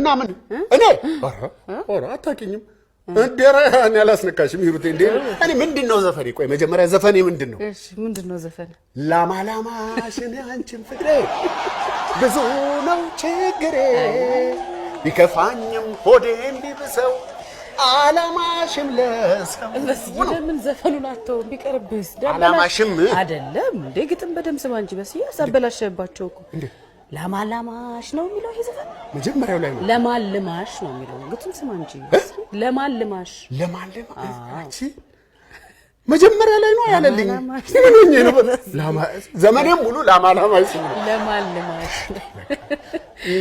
እና ምን እኔ ኦራ አታውቂኝም እንደራ እኔ አላስነካሽም ይሩቴ እንዴ እኔ ምንድነው ዘፈኔ ቆይ መጀመሪያ ዘፈኔ ምንድነው እሺ ምንድነው ዘፈን ላማላማሽን አንቺን ፍቅሬ ብዙ ነው ችግሬ ቢከፋኝም ሆዴም ቢብሰው አላማሽም ለሰው ለምን ዘፈኑን አተው ቢቀርብስ አላማሽም አይደለም እንዴ ግጥም በደም ስማ እንጂ በስ ያሳበላሽባቸው እኮ ለማላማሽ ነው የሚለው ይሄ ዘፈን መጀመሪያው ላይ ነው ለማልማሽ ነው የሚለው ግጥም ስማ እንጂ ለማልማሽ ለማልማሽ መጀመሪያ ላይ ነው ያለልኝ ምንኝ ነው ዘመኔም ሙሉ ለማልማሽ ነው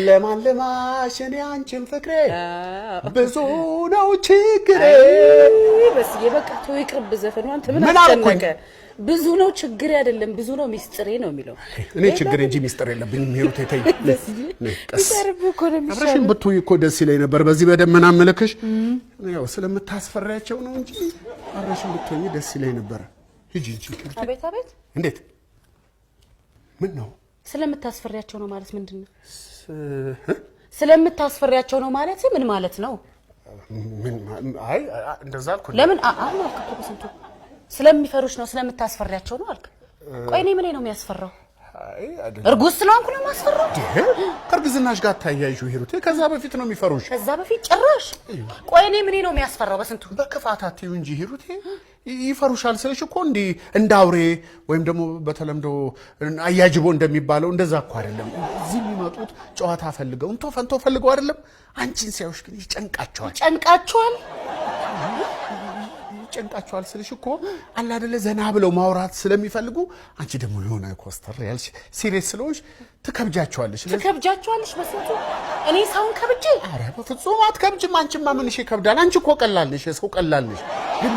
ለማልማሽ እኔ አንቺን ፍቅሬ ብዙ ነው ችግሬ በስ የበቃ ተው ይቅርብ ዘፈኑ አንተ ምን አጨነቀ ብዙ ነው ችግሬ አይደለም ብዙ ነው ሚስጥሬ ነው የሚለው እኔ ችግሬ እንጂ ሚስጥር የለብኝም ሄሩቴ ተይ አብረሽን ብትይ እኮ ደስ ይለኝ ነበር በዚህ በደመና መለከሽ ያው ስለምታስፈራቸው ነው እንጂ አብረሽን ብትይ ደስ ይለኝ ነበር ሂጂ አቤት አቤት እንዴት ምን ነው ስለምታስፈራቸው ነው ማለት ምንድነው ስለምታስፈራቸው ነው ማለት ምን ማለት ነው ምን አይ እንደዛ አልኩ ለምን አልከው በስንቱ ስለሚፈሩሽ ነው ስለምታስፈራቸው ነው አልከ ቆይ እኔ ምን ነው የሚያስፈራው አይ አይደለም እርጉዝ ስለሆንኩ ነው ማስፈራው ከርግዝናሽ ጋር ታያይሹ ሂሩቴ ከዛ በፊት ነው የሚፈሩሽ ከዛ በፊት ጭራሽ ቆይ እኔ ምን ነው የሚያስፈራው በስንቱ በከፋታቴው እንጂ ሂሩቴ ይፈሩሻል ስለሽ እኮ እንዳውሬ ወይም ደግሞ በተለምዶ አያጅቦ እንደሚባለው እንደዛ እኮ አይደለም እዚህ የሚመጡት ጨዋታ ፈልገው እንቶ ፈንቶ ፈልገው አይደለም አንቺን ሲያዩሽ ግን ጨንቃቸዋል ስለሽ እኮ አላ አይደለ ዘና ብለው ማውራት ስለሚፈልጉ አንቺ ደግሞ የሆነ ኮስተር ያልሽ ሲሪየስ ስለሆንሽ ትከብጃቸዋለሽ በስንቱ እኔ ሳውን ከብጄ አረ በፍጹም አትከብጂም አንቺማ ምንሽ ይከብዳል አንቺ እኮ ቀላልሽ ሰው ቀላልሽ ግን